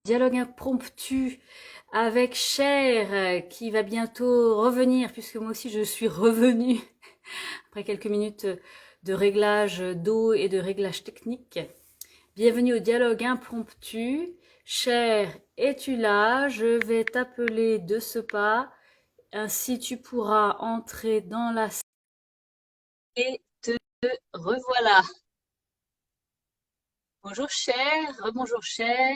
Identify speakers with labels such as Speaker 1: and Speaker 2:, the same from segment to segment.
Speaker 1: Dialogue impromptu avec Cher qui va bientôt revenir puisque moi aussi je suis revenue après quelques minutes de réglage d'eau et de réglage technique. Bienvenue au dialogue impromptu. Cher, es-tu là? Je vais t'appeler de ce pas. Ainsi tu pourras entrer dans la salle et te revoilà. Bonjour Cher, rebonjour Cher.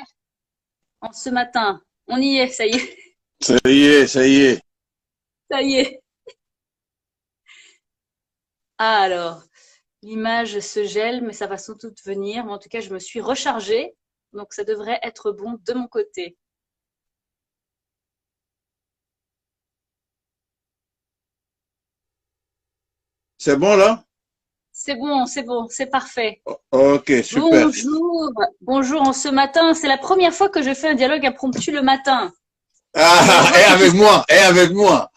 Speaker 1: En ce matin, on y est, ça y est.
Speaker 2: Ça y est, ça y est.
Speaker 1: Ça y est. Alors, l'image se gèle, mais ça va sans doute venir. Mais en tout cas, je me suis rechargée, donc ça devrait être bon de mon côté.
Speaker 2: C'est bon là?
Speaker 1: C'est bon, c'est parfait.
Speaker 2: Ok, super.
Speaker 1: Bonjour, bonjour en ce matin. C'est la première fois que je fais un dialogue impromptu le matin. Donc, on va
Speaker 2: Ah,
Speaker 1: voir
Speaker 2: et
Speaker 1: ce qui
Speaker 2: avec moi, et avec moi.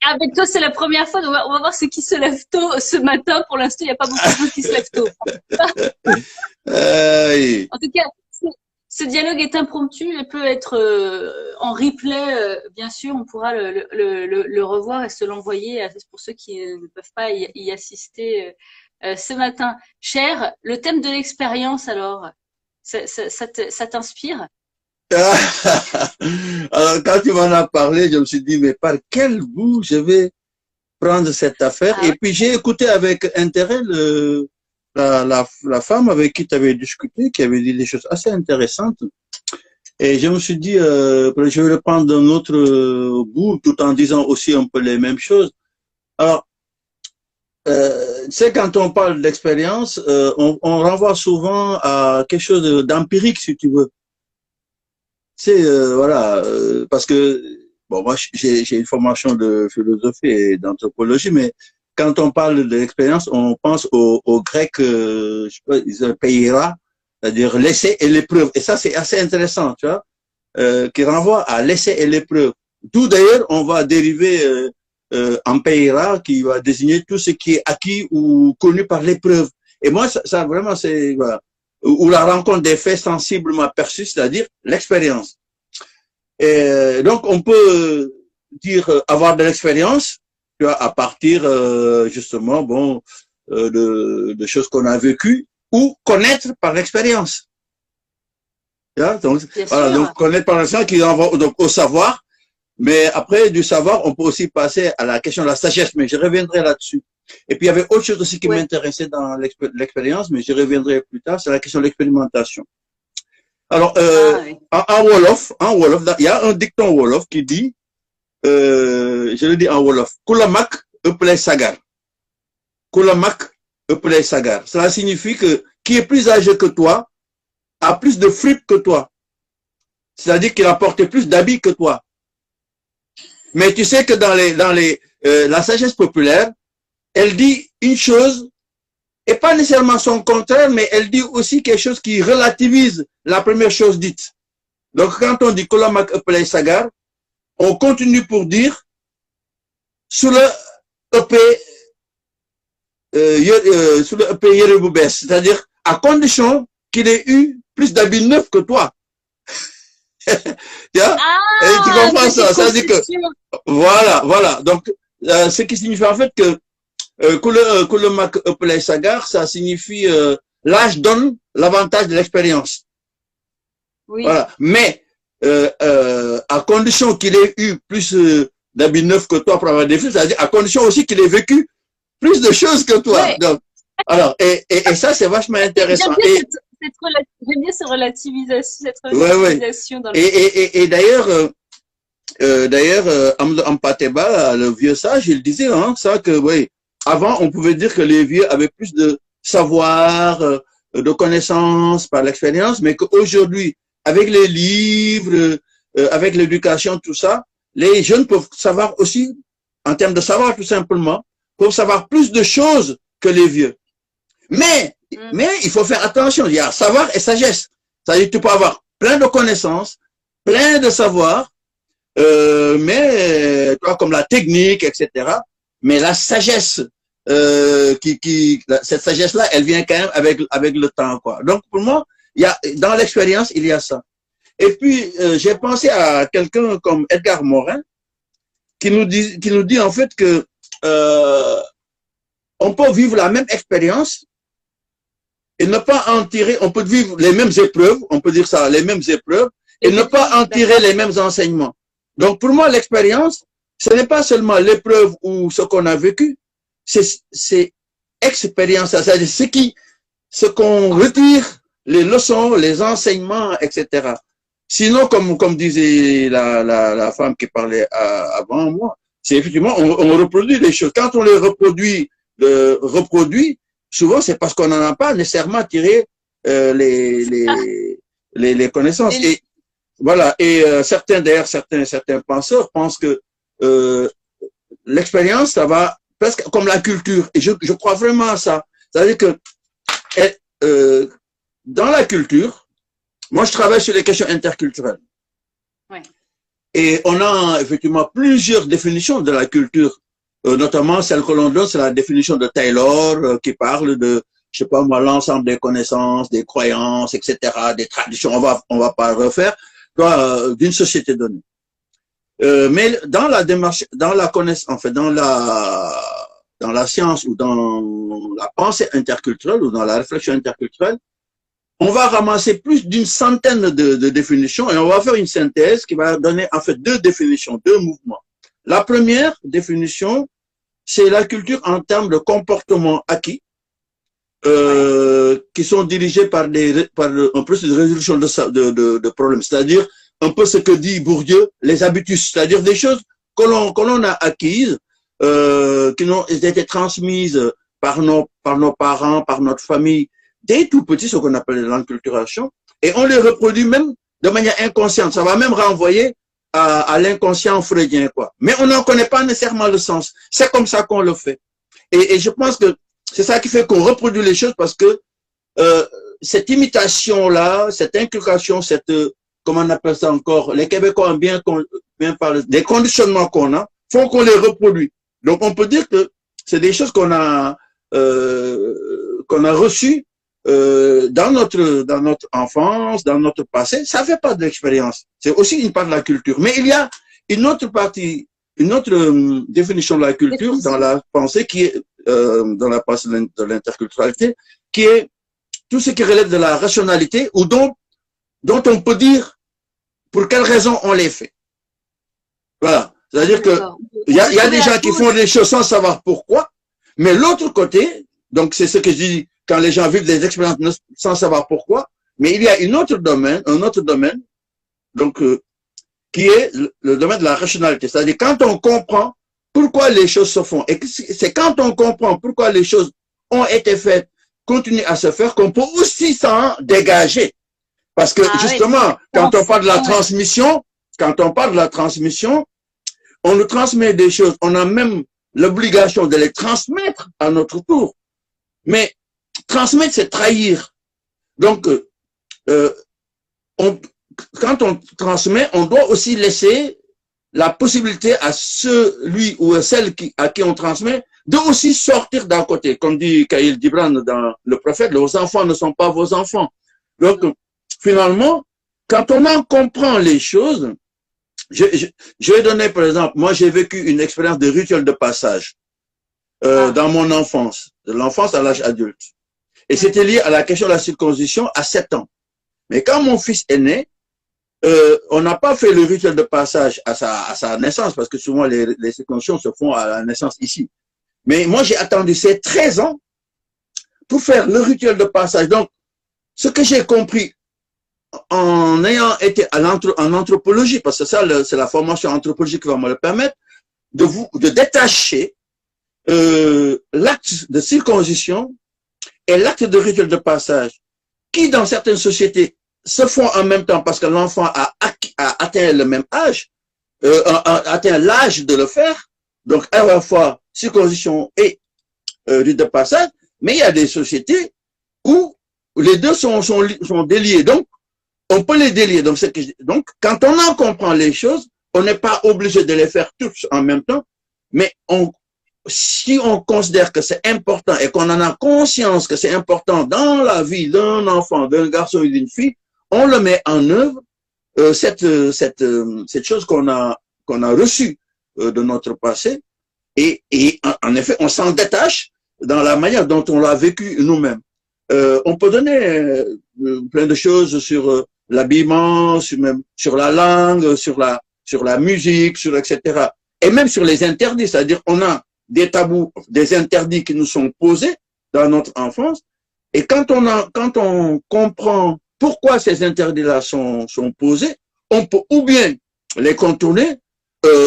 Speaker 1: Avec toi, c'est la première fois. Donc on va voir ce qui se lève tôt ce matin. Pour l'instant, il n'y a pas beaucoup de gens qui se lèvent tôt.
Speaker 2: Aïe.
Speaker 1: En tout cas, ce dialogue est impromptu et peut être en replay, bien sûr. On pourra le revoir et se l'envoyer pour ceux qui ne peuvent pas y assister ce matin. Cher, le thème de l'expérience, alors, ça t'inspire?
Speaker 2: Alors, quand tu m'en as parlé, je me suis dit, mais par quel bout je vais prendre cette affaire?
Speaker 1: Ah
Speaker 2: Et
Speaker 1: ouais.
Speaker 2: puis, j'ai écouté avec intérêt la femme avec qui tu avais discuté, qui avait dit des choses assez intéressantes. Et je me suis dit, je vais le prendre d'un autre bout, tout en disant aussi un peu les mêmes choses. Alors, c'est quand on parle d'expérience, on renvoie souvent à quelque chose d'empirique, si tu veux. C'est voilà, parce que bon, moi j'ai une formation de philosophie et d'anthropologie, mais quand on parle de l'expérience, on pense au grec, je sais pas, ils appellent peira, c'est-à-dire l'essai et l'épreuve. Et ça c'est assez intéressant, tu vois, qui renvoie à l'essai et l'épreuve. D'où d'ailleurs on va dériver en peira, qui va désigner tout ce qui est acquis ou connu par l'épreuve. Et moi ça vraiment c'est voilà, ou la rencontre des faits sensiblement perçus, c'est-à-dire l'expérience. Et donc, on peut dire avoir de l'expérience, tu vois, à partir justement, bon, de choses qu'on a vécues ou connaître par l'expérience. Donc,
Speaker 1: Bien
Speaker 2: voilà,
Speaker 1: sûr.
Speaker 2: donc connaître par l'expérience qui renvoie donc au savoir. Mais après du savoir, on peut aussi passer à la question de la sagesse. Mais je reviendrai là-dessus. Et puis il y avait autre chose aussi qui
Speaker 1: Ouais.
Speaker 2: m'intéressait dans l'expérience, mais je reviendrai plus tard. C'est la question de l'expérimentation. Alors,
Speaker 1: Ah oui.
Speaker 2: en Wolof, il y a un dicton Wolof qui dit, je le dis en Wolof, Kulamak Eplay Sagar. Kulamak Eplay Sagar. Cela signifie que qui est plus âgé que toi a plus de fric que toi. C'est-à-dire qu'il a porté plus d'habits que toi. Mais tu sais que la sagesse populaire, elle dit une chose et pas nécessairement son contraire, mais elle dit aussi quelque chose qui relativise la première chose dite. Donc, quand on dit Kulamak Eplay Sagar, on continue pour dire sous le EP, sous le EP Yerevoubès, c'est-à-dire à condition qu'il ait eu plus d'habits neufs que toi. Et tu
Speaker 1: Ah,
Speaker 2: comprends ça?
Speaker 1: petite
Speaker 2: Ça veut dire que,
Speaker 1: construction.
Speaker 2: voilà, voilà. Donc, ce qui signifie en fait que Kulamak Eplay Sagar, ça signifie l'âge donne l'avantage de l'expérience.
Speaker 1: Oui.
Speaker 2: Voilà. Mais à condition qu'il ait eu plus d'habits neufs que toi pour avoir des filles, c'est-à-dire à condition aussi qu'il ait vécu plus de choses que toi.
Speaker 1: Ouais.
Speaker 2: Donc, alors, et ça, c'est vachement
Speaker 1: J'aime
Speaker 2: intéressant.
Speaker 1: bien
Speaker 2: Et,
Speaker 1: j'aime bien cette
Speaker 2: ouais, ouais.
Speaker 1: relativisation dans le.
Speaker 2: Et d'ailleurs, Ampateba, le vieux sage, il disait hein, ça que, oui, avant, on pouvait dire que les vieux avaient plus de savoir, de connaissances par l'expérience, mais qu'aujourd'hui, avec les livres, avec l'éducation, tout ça, les jeunes peuvent savoir aussi, en termes de savoir tout simplement, peuvent savoir plus de choses que les vieux. Mais,
Speaker 1: Mm.
Speaker 2: mais il faut faire attention, il y a savoir et sagesse. C'est-à-dire que tu peux avoir plein de connaissances, plein de savoir, mais toi, comme la technique, etc. Mais la sagesse, cette sagesse-là, elle vient quand même avec le temps, quoi. Donc pour moi, il y a dans l'expérience, il y a ça. Et puis, j'ai pensé à quelqu'un comme Edgar Morin, qui nous dit en fait que on peut vivre la même expérience et ne pas en tirer, on peut vivre les mêmes épreuves, on peut dire ça, les mêmes épreuves, et ne pas en tirer les mêmes enseignements. Donc, pour moi, l'expérience, ce n'est pas seulement l'épreuve ou ce qu'on a vécu, c'est expérience, c'est-à-dire ce qu'on retire, les leçons, les enseignements, etc. Sinon, comme disait la femme qui parlait avant moi, c'est effectivement, on reproduit les choses. Quand on les reproduit, souvent c'est parce qu'on n'en a pas nécessairement tiré les connaissances. Et voilà. Et certains penseurs pensent que l'expérience, ça va presque comme la culture. Et je crois vraiment à ça. C'est-à-dire que dans la culture, moi je travaille sur les questions interculturelles.
Speaker 1: Ouais.
Speaker 2: Et on a effectivement plusieurs définitions de la culture, notamment celle que l'on donne, c'est la définition de Taylor, qui parle de, je sais pas moi, l'ensemble des connaissances, des croyances, etc., des traditions. On va pas refaire d'une société donnée. Mais dans la démarche, dans la connaissance, en fait, dans la science ou dans la pensée interculturelle ou dans la réflexion interculturelle, on va ramasser plus d'une centaine de définitions et on va faire une synthèse qui va donner en fait deux définitions, deux mouvements. La première définition, c'est la culture en termes de comportements acquis, qui sont dirigés par un processus de résolution de problèmes, c'est-à-dire un peu ce que dit Bourdieu, les habitus, c'est-à-dire des choses que l'on a acquises, qui ont été transmises par nos parents, par notre famille, dès tout petit, ce qu'on appelle l'enculturation, et on les reproduit même de manière inconsciente. Ça va même renvoyer à l'inconscient freudien, quoi. Mais on n'en connaît pas nécessairement le sens. C'est comme ça qu'on le fait. Et je pense que c'est ça qui fait qu'on reproduit les choses parce que cette imitation-là, cette inculcation, comment on appelle ça encore, les Québécois ont bien parlé, des conditionnements qu'on a, font qu'on les reproduit. Donc on peut dire que c'est des choses qu'on a reçues dans notre enfance, dans notre passé. Ça fait pas de l'expérience. C'est aussi une part de la culture. Mais il y a une autre partie, une autre définition de la culture dans la pensée qui est dans la pensée de l'interculturalité, qui est tout ce qui relève de la rationalité ou dont on peut dire pour quelles raisons on les fait. Voilà. C'est-à-dire que il y a des gens qui font des choses sans savoir pourquoi, mais l'autre côté, donc c'est ce que je dis quand les gens vivent des expériences sans savoir pourquoi, mais il y a un autre domaine, donc qui est le domaine de la rationalité. C'est-à-dire quand on comprend pourquoi les choses se font, et c'est quand on comprend pourquoi les choses ont été faites, continuent à se faire, qu'on peut aussi s'en dégager. Parce que justement, quand on parle de la transmission, on nous transmet des choses, on a même l'obligation de les transmettre à notre tour. Mais transmettre, c'est trahir. Donc, quand on transmet, on doit aussi laisser la possibilité à celui ou à celle à qui on transmet de aussi sortir d'un côté. Comme dit Khalil Gibran dans Le Prophète, vos enfants ne sont pas vos enfants. Donc, finalement, quand on en comprend les choses, je vais donner par exemple, moi j'ai vécu une expérience de rituel de passage dans mon enfance, de l'enfance à l'âge adulte. Et c'était lié à la question de la circoncision à 7 ans. Mais quand mon fils est né, on n'a pas fait le rituel de passage à sa naissance, parce que souvent les circoncisions se font à la naissance ici. Mais moi j'ai attendu ces 13 ans pour faire le rituel de passage. Donc, ce que j'ai compris en ayant été en anthropologie, parce que ça, c'est la formation anthropologique qui va me le permettre, de détacher l'acte de circoncision et l'acte de rituel de passage, qui dans certaines sociétés se font en même temps parce que l'enfant a atteint le même âge, atteint l'âge de le faire, donc à la fois circoncision et rite de passage, mais il y a des sociétés où les deux sont déliés. Donc, on peut les délier. Donc, quand on en comprend les choses, on n'est pas obligé de les faire tous en même temps, mais si on considère que c'est important et qu'on en a conscience que c'est important dans la vie d'un enfant, d'un garçon et d'une fille, on le met en œuvre cette chose qu'on a reçue de notre passé, et en effet, on s'en détache dans la manière dont on l'a vécu nous-mêmes. On peut donner plein de choses sur l'habillement, sur la langue, sur la musique, etc. Et même sur les interdits, c'est-à-dire on a des tabous, des interdits qui nous sont posés dans notre enfance. Et quand on comprend pourquoi ces interdits-là sont posés, on peut ou bien les contourner,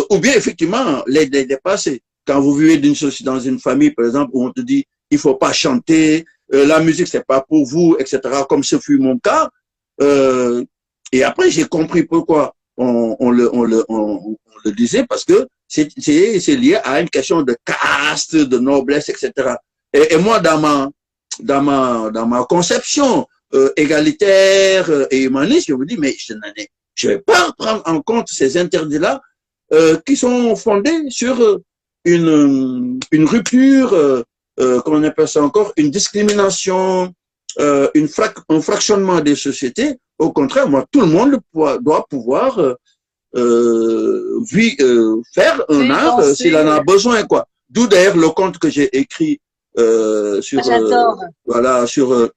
Speaker 2: ou bien effectivement les dépasser. Quand vous vivez dans une famille, par exemple, où on te dit il faut pas chanter, la musique c'est pas pour vous, etc. Comme ce fut mon cas. Et après j'ai compris pourquoi on le disait, parce que c'est lié à une question de caste, de noblesse, etc. Et moi dans ma conception égalitaire et humaniste, je me dis mais je vais pas prendre en compte ces interdits-là qui sont fondés sur une rupture, comment on appelle ça encore, une discrimination, un fractionnement des sociétés. Au contraire, moi, tout le monde doit pouvoir faire un art s'il en a besoin, quoi. D'où d'ailleurs le conte que j'ai écrit sur voilà, sur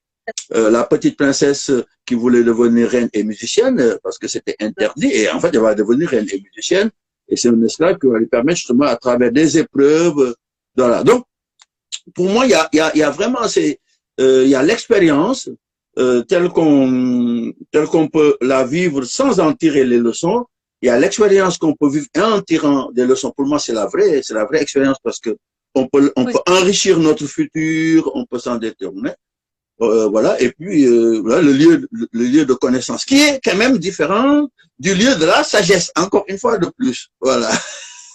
Speaker 2: la petite princesse qui voulait devenir reine et musicienne parce que c'était interdit, et en fait elle va devenir reine et musicienne, et c'est un esclave qui va lui permettre justement à travers des épreuves, voilà. Donc pour moi il y a vraiment il y a l'expérience telle qu'on peut la vivre sans en tirer les leçons. Il y a l'expérience qu'on peut vivre en tirant des leçons. Pour moi c'est la vraie expérience, parce que on peut enrichir notre futur, on peut s'en détourner. Voilà, et puis voilà, le lieu de connaissance, qui est quand même différent du lieu de la sagesse, encore une fois de plus. Voilà.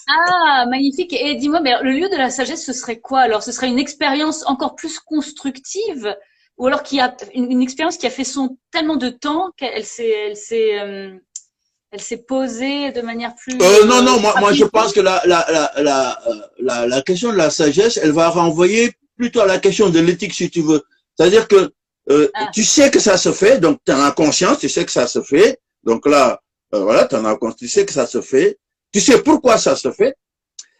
Speaker 1: Ah, magnifique. Et dis-moi, mais le lieu de la sagesse, ce serait quoi alors? Ce serait une expérience encore plus constructive, ou alors qu'il y a une expérience qui a fait son tellement de temps qu'elle s'est posée de manière plus.
Speaker 2: Non, moi je pense que la question de la sagesse, elle va renvoyer plutôt à la question de l'éthique, si tu veux. C'est-à-dire que tu sais que ça se fait, donc tu en as conscience, tu sais que ça se fait. Donc là, voilà, tu sais que ça se fait. Tu sais pourquoi ça se fait.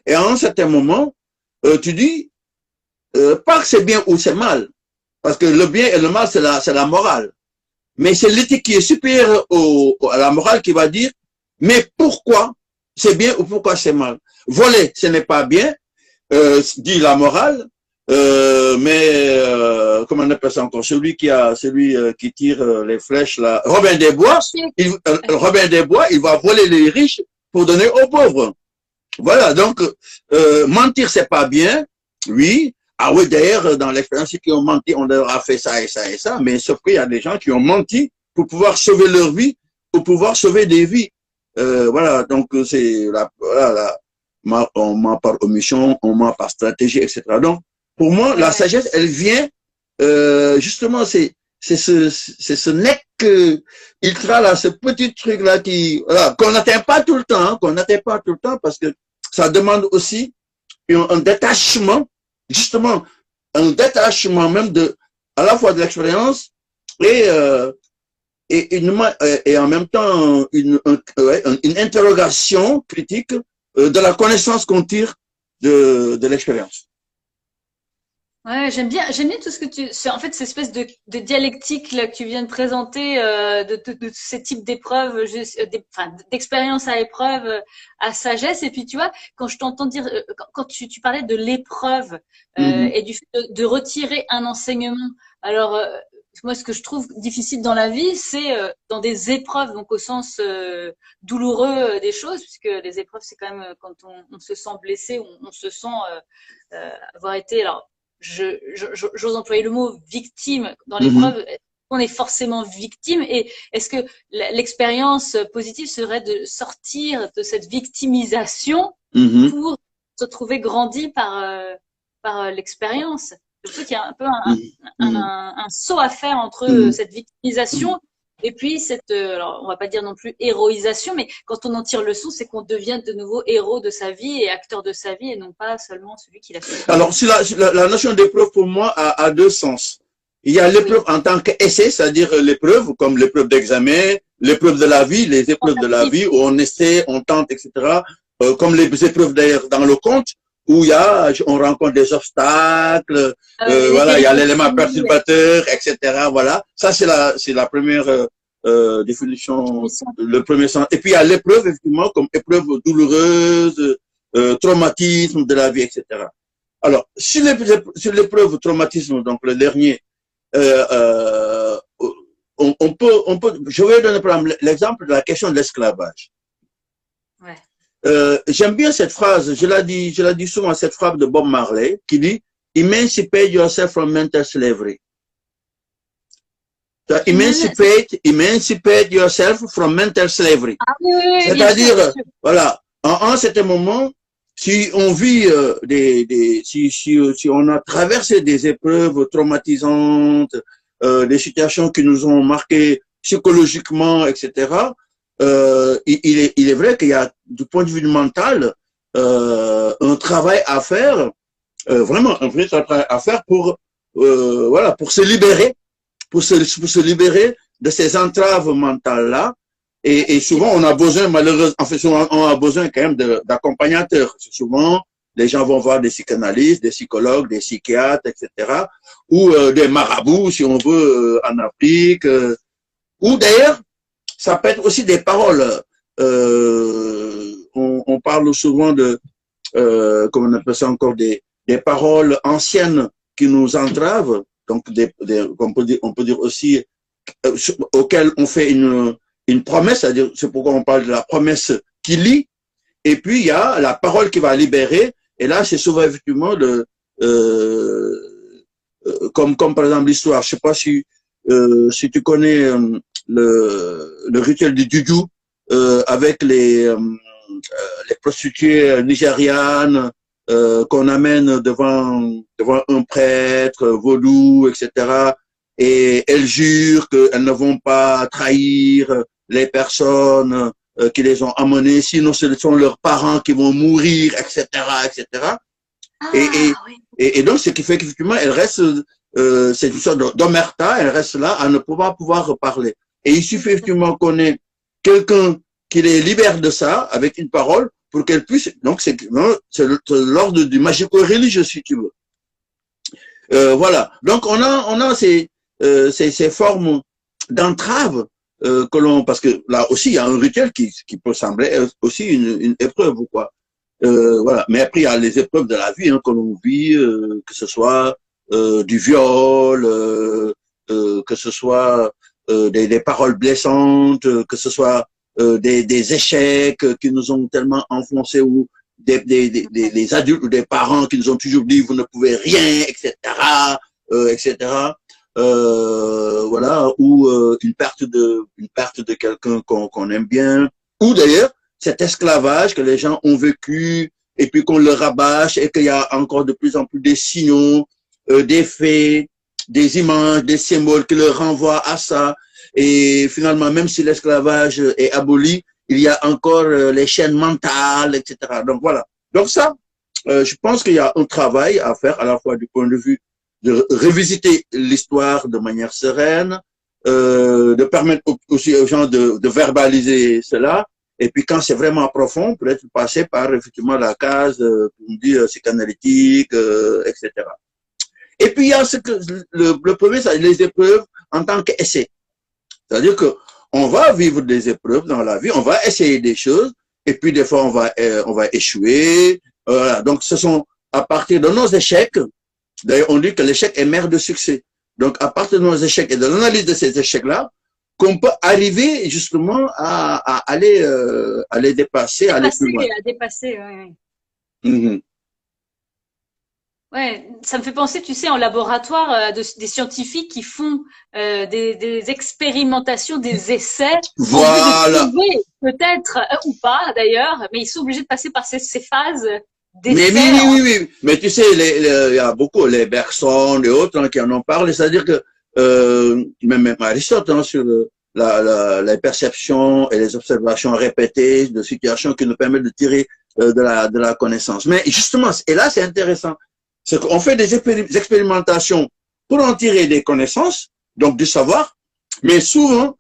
Speaker 2: Et à un certain moment, tu dis, pas que c'est bien ou c'est mal. Parce que le bien et le mal, c'est la morale. Mais c'est l'éthique qui est supérieure à la morale qui va dire, mais pourquoi c'est bien ou pourquoi c'est mal. Voler, ce n'est pas bien, dit la morale. Mais comment on appelle ça encore, celui qui tire les flèches là, Robin des Bois, il va voler les riches pour donner aux pauvres. Voilà, donc mentir c'est pas bien, oui. Ah oui, d'ailleurs dans l'expérience qui ont menti, on leur a fait ça et ça et ça, mais sauf qu'il y a des gens qui ont menti pour pouvoir sauver leur vie, pour pouvoir sauver des vies. Voilà, donc c'est on ment par omission, on ment par stratégie, etc. Donc pour moi, la sagesse, elle vient justement, c'est ce nec ultra là, ce petit truc là voilà, qu'on n'atteint pas tout le temps, parce que ça demande aussi un détachement, justement, un détachement même à la fois de l'expérience et en même temps une interrogation critique de la connaissance qu'on tire de l'expérience.
Speaker 1: Ouais, j'aime bien tout ce que c'est en fait cette espèce de dialectique là que tu viens de présenter de ces types d'épreuves, d'expérience à épreuve, à sagesse. Et puis tu vois, quand je t'entends dire, quand tu parlais de l'épreuve et du fait de retirer un enseignement. Alors moi, ce que je trouve difficile dans la vie, c'est dans des épreuves, donc au sens douloureux des choses, puisque les épreuves, c'est quand même quand on se sent blessé, on se sent avoir été alors j'ose employer le mot victime dans l'épreuve. On est forcément victime, et est-ce que l'expérience positive serait de sortir de cette victimisation pour se trouver grandi par l'expérience? Je trouve qu'il y a un peu un saut à faire entre cette victimisation et puis alors on va pas dire non plus héroïsation, mais quand on en tire le leçon, c'est qu'on devient de nouveau héros de sa vie et acteur de sa vie, et non pas seulement celui qui l'a fait.
Speaker 2: Alors, si la notion d'épreuve pour moi a deux sens. Il y a l'épreuve en tant qu'essai, c'est-à-dire l'épreuve comme l'épreuve d'examen, l'épreuve de la vie, les épreuves de la vie où on essaie, on tente, etc. Comme les épreuves d'ailleurs dans le conte où on rencontre des obstacles, voilà, il y a l'élément perturbateur, etc. Voilà, ça c'est la première définition, le premier sens. Et puis il y a l'épreuve effectivement comme épreuve douloureuse, traumatisme de la vie, etc. Alors sur l'épreuve traumatisme, donc le dernier, on peut, je vais donner par exemple l'exemple de la question de l'esclavage.
Speaker 1: Ouais.
Speaker 2: J'aime bien cette phrase, je la dis souvent, cette phrase de Bob Marley qui dit emancipate yourself from mental slavery. Emancipate yourself from mental slavery.
Speaker 1: Ah, oui,
Speaker 2: c'est-à-dire, voilà, en un certain moment, si on vit si on a traversé des épreuves traumatisantes, des situations qui nous ont marqués psychologiquement, etc., il est vrai qu'il y a, du point de vue mental, un travail à faire, vraiment un vrai travail à faire pour, voilà, pour se libérer, pour se libérer de ces entraves mentales-là. Et souvent, on a besoin, malheureusement, en fait, souvent, on a besoin quand même d'accompagnateurs. Souvent, les gens vont voir des psychanalystes, des psychologues, des psychiatres, etc., ou des marabouts, si on veut, en Afrique, ou d'ailleurs, ça peut être aussi des paroles. On parle souvent de, comment on appelle ça encore, des paroles anciennes qui nous entravent, donc on peut dire aussi auxquelles on fait une promesse, c'est-à-dire c'est pourquoi on parle de la promesse qui lie, et puis il y a la parole qui va libérer, et là c'est souvent effectivement comme par exemple l'histoire, je sais pas si tu connais le rituel du juju avec les prostituées nigérianes qu'on amène devant un prêtre vaudou, etc. Et elles jurent qu'elles ne vont pas trahir les personnes qui les ont amenées, sinon ce sont leurs parents qui vont mourir, etc., etc. Ah, et donc, ce qui fait qu'effectivement, elles restent, c'est une sorte d'omerta, elles restent là à ne pas pouvoir reparler. Et il suffit effectivement qu'on ait quelqu'un qui les libère de ça avec une parole pour qu'elles puissent, donc c'est l'ordre du magico-religieux, si tu veux. Voilà. Donc, on a ces formes d'entrave que l'on, parce que là aussi, il y a un rituel qui peut sembler aussi une épreuve ou quoi. Voilà. Mais après, il y a les épreuves de la vie que l'on vit, que ce soit du viol, que ce soit des paroles blessantes, que ce soit des échecs qui nous ont tellement enfoncés, ou des adultes ou des parents qui nous ont toujours dit vous ne pouvez rien, etc., etc. Voilà, ou une perte de quelqu'un qu'on aime bien, ou d'ailleurs cet esclavage que les gens ont vécu et puis qu'on le rabâche et qu'il y a encore de plus en plus des signaux, des faits, des images, des symboles qui le renvoient à ça. Et finalement, même si l'esclavage est aboli, il y a encore les chaînes mentales, etc. Donc voilà. Donc ça, je pense qu'il y a un travail à faire à la fois du point de vue de revisiter l'histoire de manière sereine, de permettre aussi aux gens de verbaliser cela. Et puis quand c'est vraiment profond, peut-être passer par effectivement la case, on dit psychanalytique, etc. Et puis il y a le premier, c'est les épreuves en tant qu'essai. C'est-à-dire que on va vivre des épreuves dans la vie, on va essayer des choses, et puis des fois on va échouer. Voilà. Donc ce sont à partir de nos échecs. D'ailleurs, on dit que l'échec est mère de succès. Donc à partir de nos échecs et de l'analyse de ces échecs-là, qu'on peut arriver justement à aller dépasser, à aller plus loin.
Speaker 1: À dépasser, ouais.
Speaker 2: Mm-hmm.
Speaker 1: Ouais, ça me fait penser, tu sais, en laboratoire, des scientifiques qui font des expérimentations, des essais,
Speaker 2: voilà,
Speaker 1: en vue de trouver, peut-être, ou pas d'ailleurs, mais ils sont obligés de passer par ces phases d'essais.
Speaker 2: Mais oui. Mais tu sais, il y a beaucoup, les Bergson et autres qui en ont parlé, c'est-à-dire que même Aristote sur la perception et les observations répétées de situations qui nous permettent de tirer de la connaissance. Mais justement, et là c'est intéressant, c'est qu'on fait des expérimentations pour en tirer des connaissances, donc du savoir, mais souvent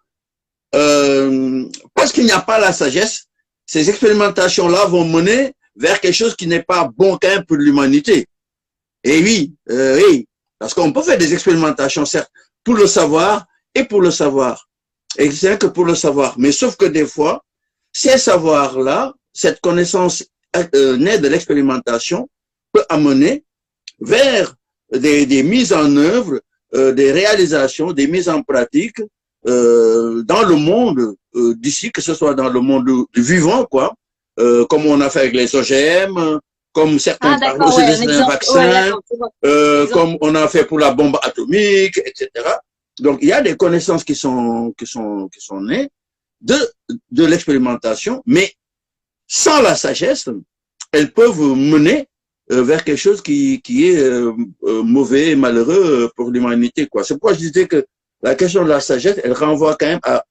Speaker 2: parce qu'il n'y a pas la sagesse, ces expérimentations-là vont mener vers quelque chose qui n'est pas bon quand même pour l'humanité. Et oui, oui, parce qu'on peut faire des expérimentations, certes, pour le savoir et pour le savoir. Et c'est que pour le savoir. Mais sauf que des fois, ces savoirs-là, cette connaissance née de l'expérimentation peut amener vers des mises en œuvre, des réalisations, des mises en pratique dans le monde d'ici, que ce soit dans le monde du vivant, quoi, comme on a fait avec les OGM, comme certains parlent aussi de certains vaccins, comme on a fait pour la bombe atomique, etc. Donc, il y a des connaissances qui sont nées de l'expérimentation, mais sans la sagesse, elles peuvent mener vers quelque chose qui est mauvais et malheureux pour l'humanité, quoi. C'est pourquoi je disais que la question de la sagesse, elle renvoie quand même à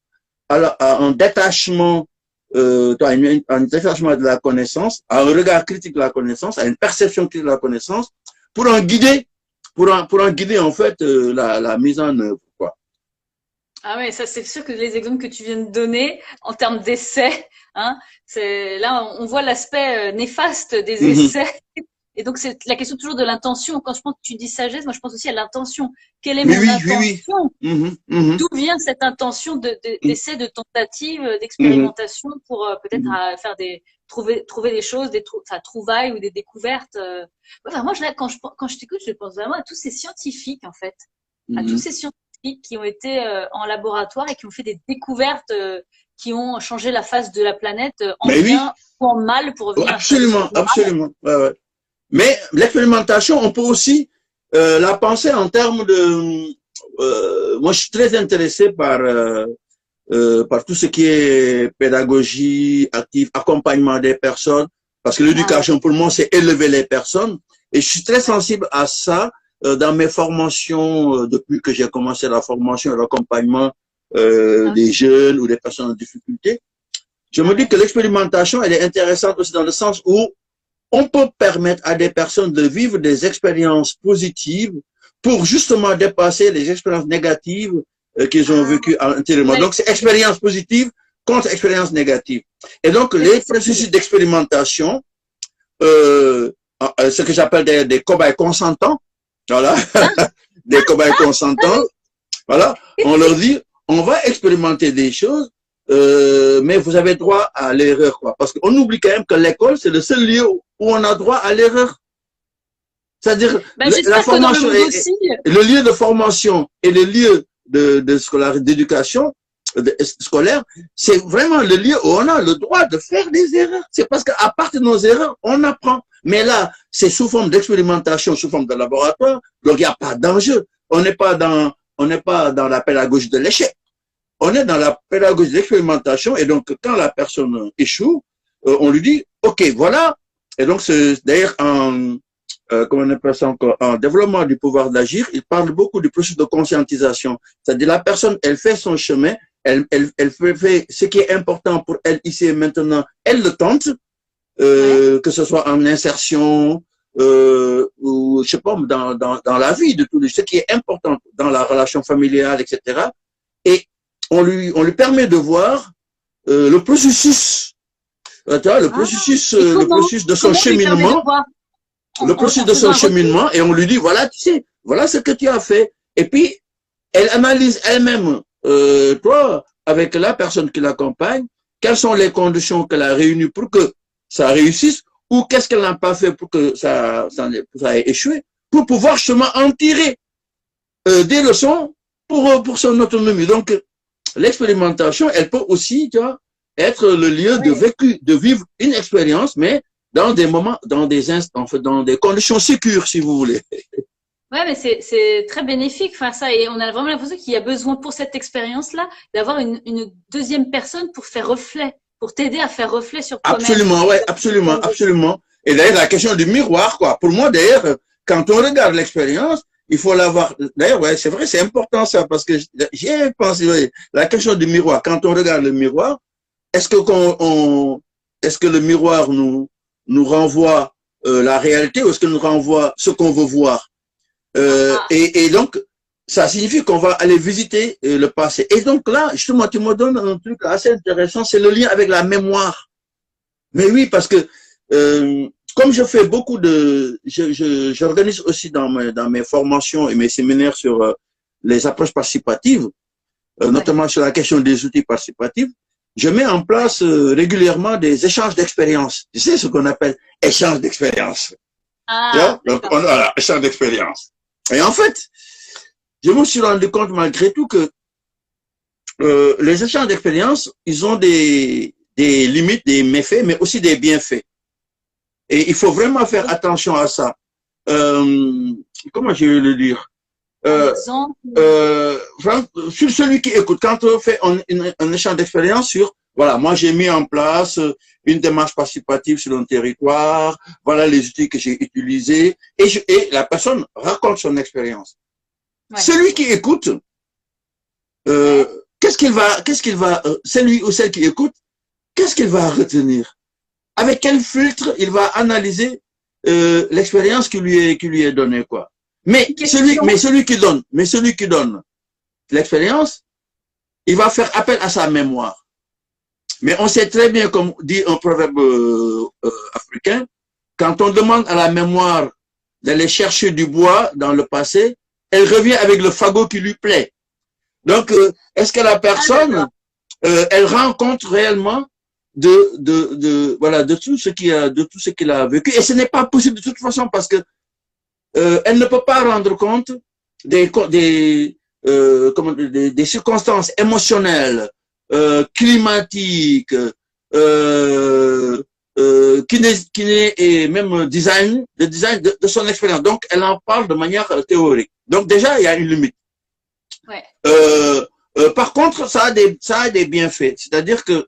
Speaker 2: un détachement, un détachement de la connaissance, à un regard critique de la connaissance, à une perception critique de la connaissance, pour en guider, en fait la mise en œuvre, quoi.
Speaker 1: Ah ouais, ça c'est sûr que les exemples que tu viens de donner en termes d'essais, hein, c'est là on voit l'aspect néfaste des essais. Et donc c'est la question toujours de l'intention. Quand je pense que tu dis sagesse, moi je pense aussi à l'intention. Quelle est mon intention? D'où vient cette intention d'essai, de tentative, d'expérimentation pour peut-être faire trouver des choses, trouvailles ou des découvertes. Enfin, moi quand je t'écoute, je pense vraiment à tous ces scientifiques en fait, à tous ces scientifiques qui ont été en laboratoire et qui ont fait des découvertes qui ont changé la face de la planète en bien ou en mal pour revenir.
Speaker 2: Absolument, absolument. Ouais, ouais. Mais l'expérimentation, on peut aussi la penser en termes de... moi, je suis très intéressé par tout ce qui est pédagogie active, accompagnement des personnes, parce que l'éducation, pour moi, c'est élever les personnes. Et je suis très sensible à ça dans mes formations, depuis que j'ai commencé la formation et l'accompagnement des jeunes ou des personnes en difficulté. Je me dis que l'expérimentation, elle est intéressante aussi dans le sens où on peut permettre à des personnes de vivre des expériences positives pour justement dépasser les expériences négatives qu'ils ont vécues antérieurement. Donc, c'est expérience positive contre expérience négative. Et donc, les processus d'expérimentation, ce que j'appelle des cobayes consentants, voilà, des cobayes consentants, voilà, on leur dit, on va expérimenter des choses, mais vous avez droit à l'erreur, quoi. Parce qu'on oublie quand même que l'école, c'est le seul lieu où on a droit à l'erreur. C'est-à-dire, la formation le lieu de formation et le lieu d'éducation scolaire, c'est vraiment le lieu où on a le droit de faire des erreurs. C'est parce qu'à partir de nos erreurs, on apprend. Mais là, c'est sous forme d'expérimentation, sous forme de laboratoire, donc il n'y a pas d'enjeu. On n'est pas dans la pédagogie de l'échec. On est dans la pédagogie de l'expérimentation, et donc quand la personne échoue, on lui dit, ok, voilà. Et donc c'est d'ailleurs comment on appelle ça encore, en développement du pouvoir d'agir, il parle beaucoup du processus de conscientisation. C'est-à-dire la personne, elle fait son chemin, elle fait ce qui est important pour elle ici et maintenant, elle le tente, que ce soit en insertion, ou je sais pas, dans la vie de tous les, ce qui est important dans la relation familiale, etc. Et on lui permet de voir le processus, le processus de son cheminement, et on lui dit, voilà, tu sais, voilà ce que tu as fait. Et puis, elle analyse elle-même, toi, avec la personne qui l'accompagne, quelles sont les conditions qu'elle a réunies pour que ça réussisse, ou qu'est-ce qu'elle n'a pas fait pour que ça ait échoué, pour pouvoir justement en tirer des leçons pour son autonomie. Donc, l'expérimentation, elle peut aussi, tu vois, être le lieu de vivre une expérience, mais dans des moments, dans des instants, en fait, dans des conditions sécures, si vous voulez.
Speaker 1: Ouais, mais c'est très bénéfique, enfin ça, et on a vraiment l'impression qu'il y a besoin pour cette expérience-là d'avoir une deuxième personne pour faire reflet, pour t'aider à faire reflet sur toi-même.
Speaker 2: Absolument, ouais, absolument, absolument. Et d'ailleurs, la question du miroir, quoi. Pour moi, d'ailleurs, quand on regarde l'expérience, il faut l'avoir. D'ailleurs, ouais, c'est vrai, c'est important ça, parce que j'ai pensé, ouais, la question du miroir. Quand on regarde le miroir, est-ce que le miroir nous renvoie la réalité, ou est-ce que nous renvoie ce qu'on veut voir? Et donc, ça signifie qu'on va aller visiter le passé. Et donc là, justement, tu me donnes un truc assez intéressant, c'est le lien avec la mémoire. Mais oui, parce que comme je fais beaucoup de, j'organise aussi dans mes formations et mes séminaires sur les approches participatives, notamment sur la question des outils participatifs, je mets en place régulièrement des échanges d'expériences. Tu sais ce qu'on appelle échange d'expériences.
Speaker 1: Ah,
Speaker 2: Donc, voilà, échange d'expériences. Et en fait, je me suis rendu compte malgré tout que les échanges d'expériences, ils ont des limites, des méfaits, mais aussi des bienfaits. Et il faut vraiment faire attention à ça. Comment je vais le dire? Sur celui qui écoute, quand on fait un échange d'expérience sur, voilà, moi j'ai mis en place une démarche participative sur un territoire, voilà les outils que j'ai utilisés, et la personne raconte son expérience. Ouais. Celui qui écoute, celui ou celle qui écoute, qu'est-ce qu'il va retenir? Avec quel filtre il va analyser l'expérience qui lui est donnée, quoi. Mais celui qui donne l'expérience, il va faire appel à sa mémoire. Mais on sait très bien, comme dit un proverbe africain, quand on demande à la mémoire d'aller chercher du bois dans le passé, elle revient avec le fagot qui lui plaît. Donc, est-ce que la personne, elle rend compte réellement de tout ce qu'il a vécu? Et ce n'est pas possible de toute façon parce que elle ne peut pas rendre compte des circonstances émotionnelles, climatiques, et même design de son expérience. Donc, elle en parle de manière théorique. Donc, déjà, il y a une limite. Ouais. Par contre, ça a des bienfaits. C'est-à-dire que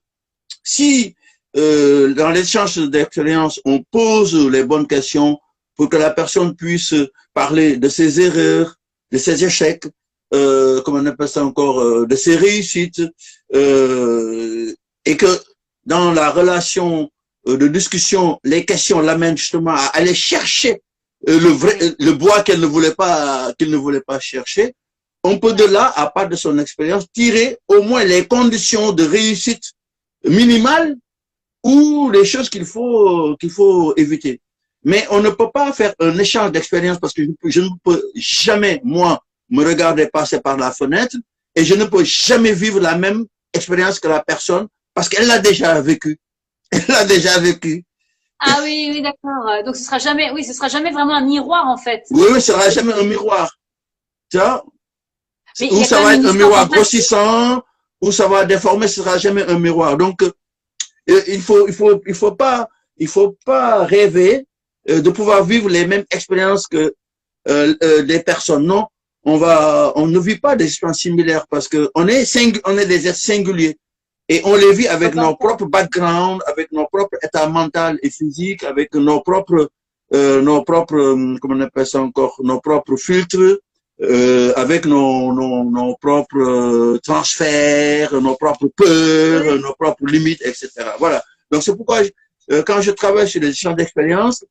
Speaker 2: si dans l'échange d'expérience, on pose les bonnes questions pour que la personne puisse parler de ses erreurs, de ses échecs, comment on appelle ça encore, de ses réussites, et que dans la relation de discussion, les questions l'amènent justement à aller chercher le bois qu'elle ne voulait pas chercher. On peut de là, à part de son expérience, tirer au moins les conditions de réussite minimales ou les choses qu'il faut éviter. Mais on ne peut pas faire un échange d'expérience parce que je ne peux jamais, moi, me regarder passer par la fenêtre et je ne peux jamais vivre la même expérience que la personne parce qu'elle l'a déjà vécu. Elle l'a déjà vécu.
Speaker 1: Ah oui, oui, d'accord. Donc ce sera jamais vraiment un miroir en fait.
Speaker 2: Oui, ce sera jamais un miroir. Tu vois? Ou ça va être un miroir grossissant, ou ça va déformer, ce sera jamais un miroir. Donc, il faut pas rêver de pouvoir vivre les mêmes expériences que des personnes. Non, on ne vit pas des expériences similaires parce que on est des êtres singuliers et on les vit avec nos propres backgrounds, avec nos propres états mental et physiques, avec nos propres comment on appelle ça encore, nos propres filtres. Avec nos propres transferts, nos propres peurs, nos propres limites, etc. Voilà. Donc c'est pourquoi quand je travaille sur les échanges d'expérience,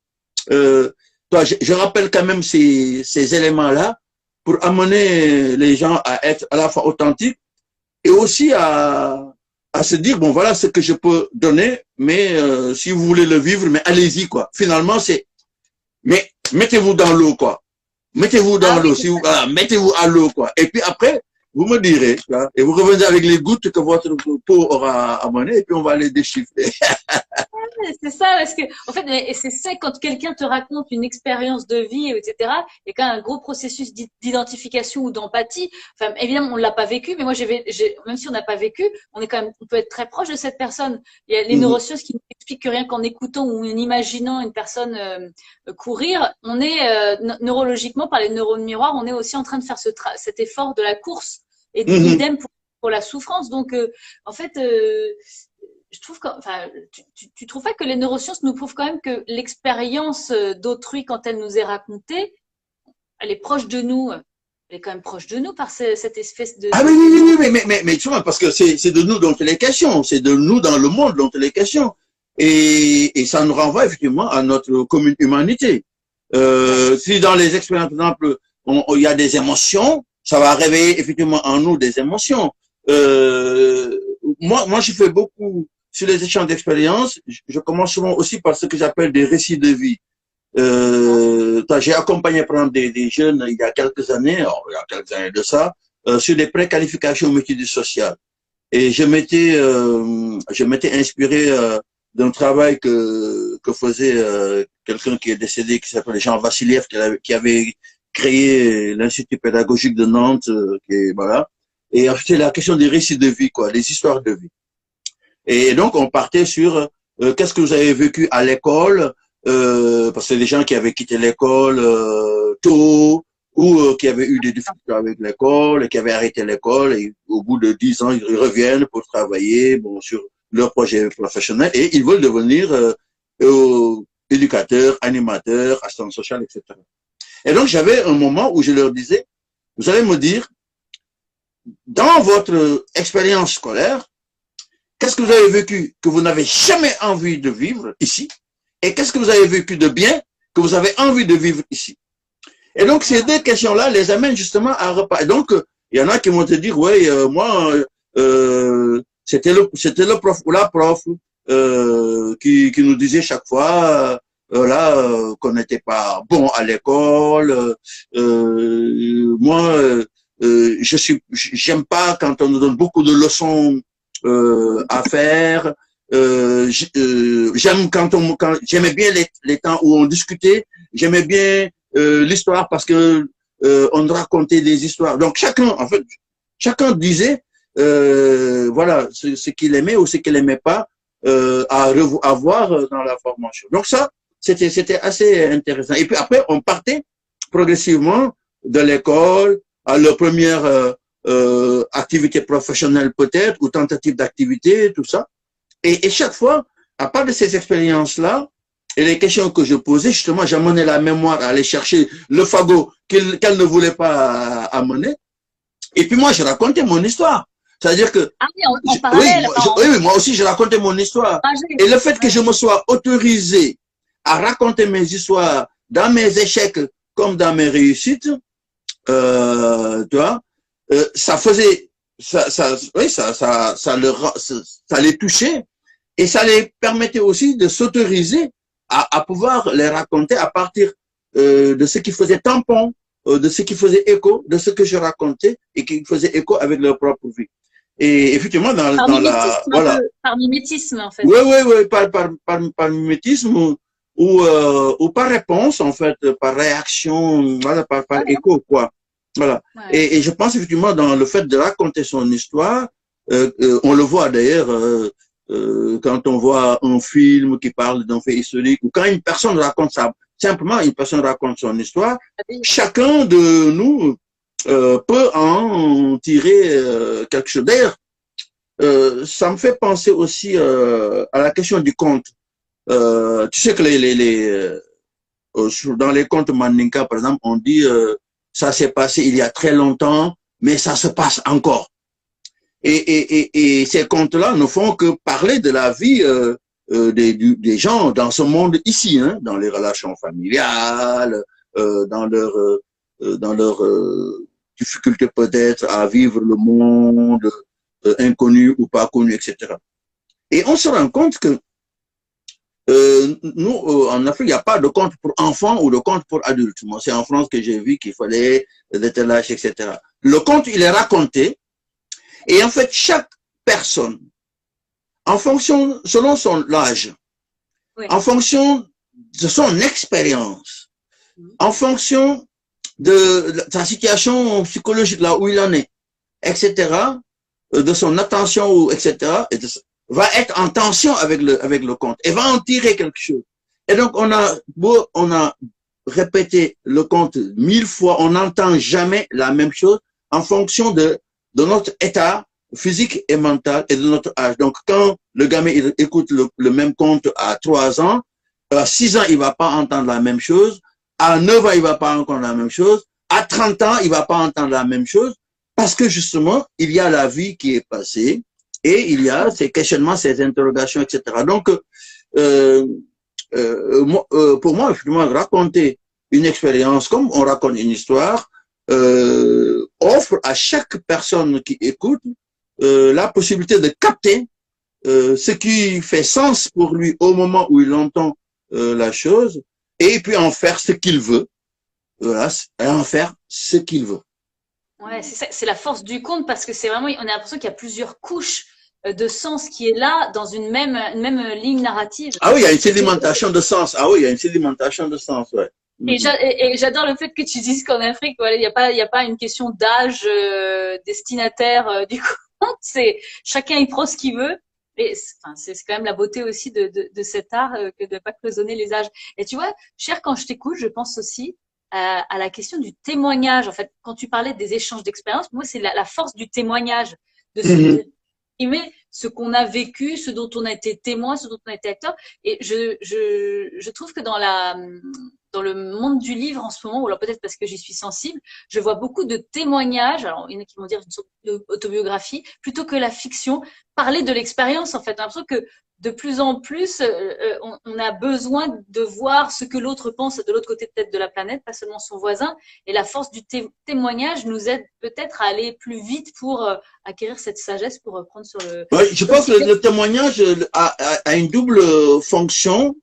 Speaker 2: je rappelle quand même ces éléments-là pour amener les gens à être à la fois authentiques et aussi à se dire bon voilà ce que je peux donner, mais si vous voulez le vivre, mais allez-y quoi. Finalement mais mettez-vous dans l'eau quoi. Mettez-vous dans l'eau, mettez-vous à l'eau, quoi. Et puis après, vous me direz, là, et vous revenez avec les gouttes que votre peau aura amenées, et puis on va les déchiffrer.
Speaker 1: C'est ça, parce que, en fait, et c'est ça, quand quelqu'un te raconte une expérience de vie, etc., il y a quand même un gros processus d'identification ou d'empathie. Enfin, évidemment, on l'a pas vécu, mais moi, même si on n'a pas vécu, on peut être très proche de cette personne. Il y a les neurosciences qui nous expliquent que rien qu'en écoutant ou en imaginant une personne courir, on est neurologiquement, par les neurones miroirs, on est aussi en train de faire cet effort de la course. Et idem pour la souffrance. Donc, en fait, je trouve tu trouves pas que les neurosciences nous prouvent quand même que l'expérience d'autrui, quand elle nous est racontée, elle est proche de nous. Elle est quand même proche de nous par cette espèce de...
Speaker 2: Ah oui, mais tu vois, parce que c'est de nous dont il est question. C'est de nous dans le monde dont il est question. Et ça nous renvoie effectivement à notre commune humanité. Si dans les expériences, par exemple, il y a des émotions, ça va réveiller effectivement en nous des émotions. Moi, je fais beaucoup sur les échanges d'expérience. Je commence souvent aussi par ce que j'appelle des récits de vie. J'ai accompagné par exemple des jeunes il y a quelques années, de ça, sur des préqualifications au métier du social. Et je m'étais inspiré d'un travail que faisait quelqu'un qui est décédé, qui s'appelle Jean Vassiliev, qui avait créé l'Institut pédagogique de Nantes, voilà. Et c'était la question des récits de vie, quoi, des histoires de vie. Et donc on partait sur qu'est-ce que vous avez vécu à l'école, parce que c'est des gens qui avaient quitté l'école tôt, ou qui avaient eu des difficultés avec l'école, et qui avaient arrêté l'école, et au bout de 10 ans, ils reviennent pour travailler sur leur projet professionnel, et ils veulent devenir éducateurs, animateurs, assistants sociaux, etc. Et donc, j'avais un moment où je leur disais, vous allez me dire, dans votre expérience scolaire, qu'est-ce que vous avez vécu que vous n'avez jamais envie de vivre ici, et qu'est-ce que vous avez vécu de bien que vous avez envie de vivre ici. Et donc, ces deux questions-là les amènent justement à repas. Et donc, il y en a qui vont te dire, ouais, moi, c'était le prof ou la prof qui nous disait chaque fois, qu'on n'était pas bon à l'école. Moi, j'aime pas quand on nous donne beaucoup de leçons à faire. J'aime j'aimais bien les temps où on discutait. J'aimais bien l'histoire parce que on racontait des histoires. Donc chacun disait voilà ce qu'il aimait ou ce qu'il aimait pas à voir dans la formation. Donc ça c'était assez intéressant. Et puis après on partait progressivement de l'école à leur première activité professionnelle peut-être ou tentative d'activité, tout ça. Et chaque fois, à part de ces expériences-là, et les questions que je posais, justement, j'amenais la mémoire à aller chercher le fagot qu'elle ne voulait pas amener. Et puis moi, je racontais mon histoire. C'est-à-dire que...
Speaker 3: Ah oui, en parallèle.
Speaker 2: Oui, moi aussi, je racontais mon histoire. Et le fait que je me sois autorisé à raconter mes histoires dans mes échecs comme dans mes réussites, tu vois, ça faisait... ça les touchait et ça les permettait aussi de s'autoriser à pouvoir les raconter à partir de ce qui faisait tampon, de ce qui faisait écho, de ce que je racontais et qui faisait écho avec leur propre vie. Et effectivement,
Speaker 3: voilà. Par mimétisme, en fait.
Speaker 2: Oui, par mimétisme ou par réponse, en fait, par réaction, voilà, par écho, quoi. Voilà. Ouais. Et je pense effectivement dans le fait de raconter son histoire, on le voit d'ailleurs quand on voit un film qui parle d'un fait historique ou quand une personne raconte ça, simplement une personne raconte son histoire, chacun de nous peut en tirer quelque chose. D'ailleurs, ça me fait penser aussi à la question du conte. Tu sais que dans les contes Mandinka, par exemple, on dit ça s'est passé il y a très longtemps, mais ça se passe encore. Et ces contes-là ne font que parler de la vie des gens dans ce monde ici, hein, dans les relations familiales, dans leur difficulté peut-être à vivre le monde inconnu ou pas connu, etc. Et on se rend compte que nous, en Afrique, il n'y a pas de conte pour enfants ou de conte pour adultes. Moi, c'est en France que j'ai vu qu'il fallait des tel âge, etc. Le conte, il est raconté. Et en fait, chaque personne, selon son âge, oui, en fonction de son expérience, en fonction de sa situation psychologique, là où il en est, etc., de son attention, etc., va être en tension avec le conte et va en tirer quelque chose. Et donc, on a répété le conte 1000 fois, on n'entend jamais la même chose en fonction de notre état physique et mental et de notre âge. Donc, quand le gamin il écoute le même conte à 3 ans, à 6 ans, il va pas entendre la même chose. À 9 ans, il va pas entendre la même chose. À 30 ans, il va pas entendre la même chose parce que justement, il y a la vie qui est passée et il y a ces questionnements, ces interrogations, etc. Donc, pour moi, effectivement, raconter une expérience comme on raconte une histoire, offre à chaque personne qui écoute la possibilité de capter ce qui fait sens pour lui au moment où il entend la chose, et puis en faire ce qu'il veut. Voilà, et en faire ce qu'il veut.
Speaker 3: Ouais, c'est ça, c'est la force du conte parce que c'est vraiment, on a l'impression qu'il y a plusieurs couches de sens qui est là dans une même ligne narrative.
Speaker 2: Ah oui, il y a une sédimentation de sens. Ah oui, il y a une sédimentation de sens, ouais.
Speaker 3: Et j'adore le fait que tu dises qu'en Afrique, voilà, il y a pas une question d'âge destinataire du conte. C'est chacun y prend ce qu'il veut. Et enfin, c'est quand même la beauté aussi de cet art que de pas cloisonner les âges. Et tu vois, Cher, quand je t'écoute, je pense aussi à la question du témoignage. En fait, quand tu parlais des échanges d'expériences, moi, c'est la force du témoignage, de s'exprimer ce qu'on a vécu, ce dont on a été témoin, ce dont on a été acteur. Et je trouve que dans le monde du livre en ce moment, ou alors peut-être parce que j'y suis sensible, je vois beaucoup de témoignages, alors il y en a qui vont dire une sorte d'autobiographie, plutôt que la fiction, parler de l'expérience en fait. J'ai l'impression que de plus en plus, on a besoin de voir ce que l'autre pense de l'autre côté peut-être de la planète, pas seulement son voisin. Et la force du témoignage nous aide peut-être à aller plus vite pour acquérir cette sagesse, pour reprendre sur le...
Speaker 2: Ouais, je pense que le témoignage a une double fonction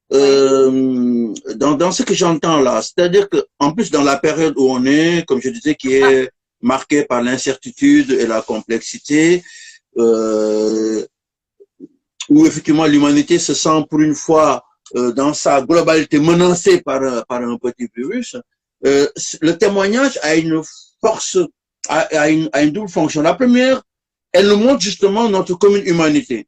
Speaker 2: dans ce que j'entends là. C'est-à-dire que en plus dans la période où on est, comme je disais, qui est marquée par l'incertitude et la complexité, où effectivement l'humanité se sent pour une fois dans sa globalité menacée par un petit virus, le témoignage a une force, a une double fonction. La première, elle nous montre justement notre commune humanité.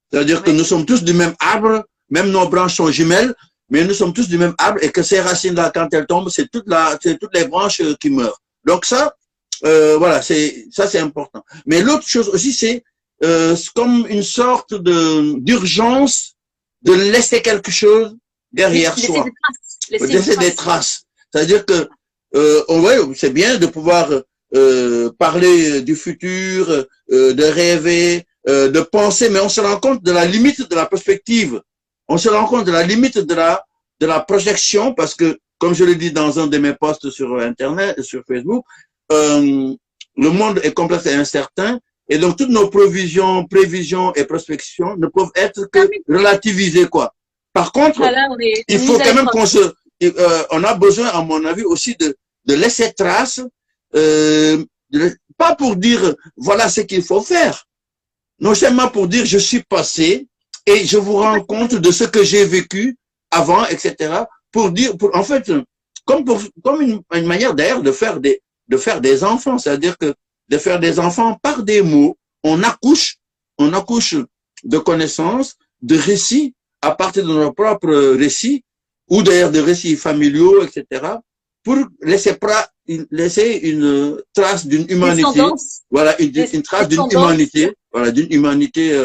Speaker 2: C'est-à-dire que nous sommes tous du même arbre, même nos branches sont jumelles, mais nous sommes tous du même arbre et que ces racines-là, quand elles tombent, c'est toutes les branches qui meurent. Donc ça, voilà, ça c'est important. Mais l'autre chose aussi, c'est comme une sorte d'urgence de laisser quelque chose derrière soi. Laisser des traces. C'est-à-dire que c'est bien de pouvoir parler du futur, de rêver, de penser, mais on se rend compte de la limite de la perspective. On se rend compte de la limite de la projection parce que, comme je l'ai dit dans un de mes posts sur Internet, sur Facebook, le monde est complexe et incertain. Et donc, toutes nos prévisions et prospections ne peuvent être que relativisées, quoi. Par contre, il faut quand même on a besoin, à mon avis, aussi de laisser trace, pas pour dire, voilà ce qu'il faut faire. Non seulement pour dire, je suis passé et je vous rends compte de ce que j'ai vécu avant, etc. Pour dire, en fait, comme une manière d'ailleurs de faire des enfants, c'est-à-dire que de faire des enfants par des mots, on accouche de connaissances, de récits à partir de nos propres récits ou d'ailleurs de récits familiaux, etc. pour laisser une trace d'une humanité, voilà, une trace d'une humanité, voilà, d'une humanité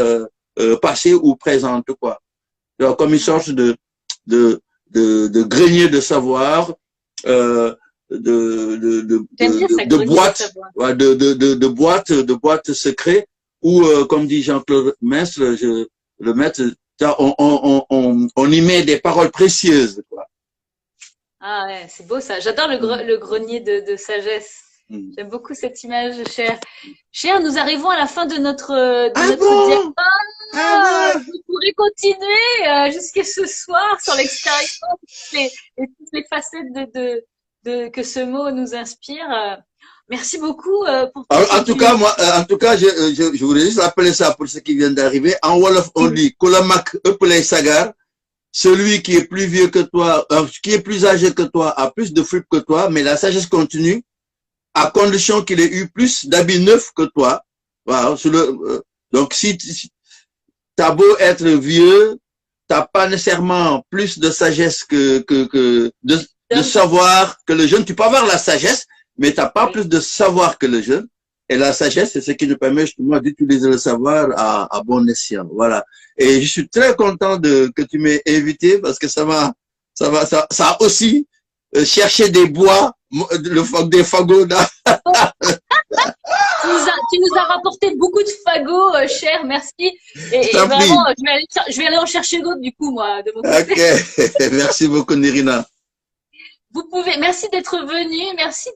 Speaker 2: passée ou présente, quoi. Alors, comme une sorte de grenier de savoir, de boîte secret où, comme dit Jean-Claude Mestre, le maître, on y met des paroles précieuses, quoi.
Speaker 3: Ah ouais, c'est beau ça. J'adore le grenier de sagesse. J'aime beaucoup cette image, Cher. Cher, nous arrivons à la fin de notre diapo. Vous pourrez continuer jusqu'à ce soir sur l'expérience et toutes les facettes que ce mot nous inspire. Merci beaucoup pour tout.
Speaker 2: En tout cas, je voulais juste rappeler ça pour ceux qui viennent d'arriver. En Wolof, on dit Kolamak Epelay Sagar. Celui qui est plus vieux que toi, qui est plus âgé que toi, a plus de fric que toi, mais la sagesse continue, à condition qu'il ait eu plus d'habits neufs que toi. Voilà, donc si t'as beau être vieux, t'as pas nécessairement plus de sagesse de savoir que le jeune. Tu peux avoir la sagesse, mais t'as pas plus de savoir que le jeune. Et la sagesse, c'est ce qui nous permet justement d'utiliser le savoir à bon escient. Voilà. Et je suis très content que tu m'aies invité parce que ça a aussi cherché des bois, des fagots.
Speaker 3: Tu nous as rapporté beaucoup de fagots, Cher, merci. Et vraiment, je vais aller en chercher d'autres du coup, moi, de mon côté.
Speaker 2: Ok, merci beaucoup, Nirina.
Speaker 3: Vous pouvez, merci d'être venu, merci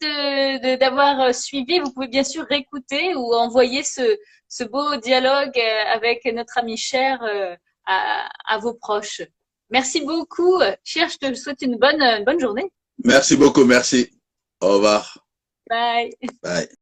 Speaker 3: d'avoir suivi. Vous pouvez bien sûr réécouter ou envoyer ce beau dialogue avec notre ami cher à vos proches. Merci beaucoup. Cher, je te souhaite une bonne journée.
Speaker 4: Merci beaucoup, merci. Au revoir.
Speaker 3: Bye.
Speaker 4: Bye.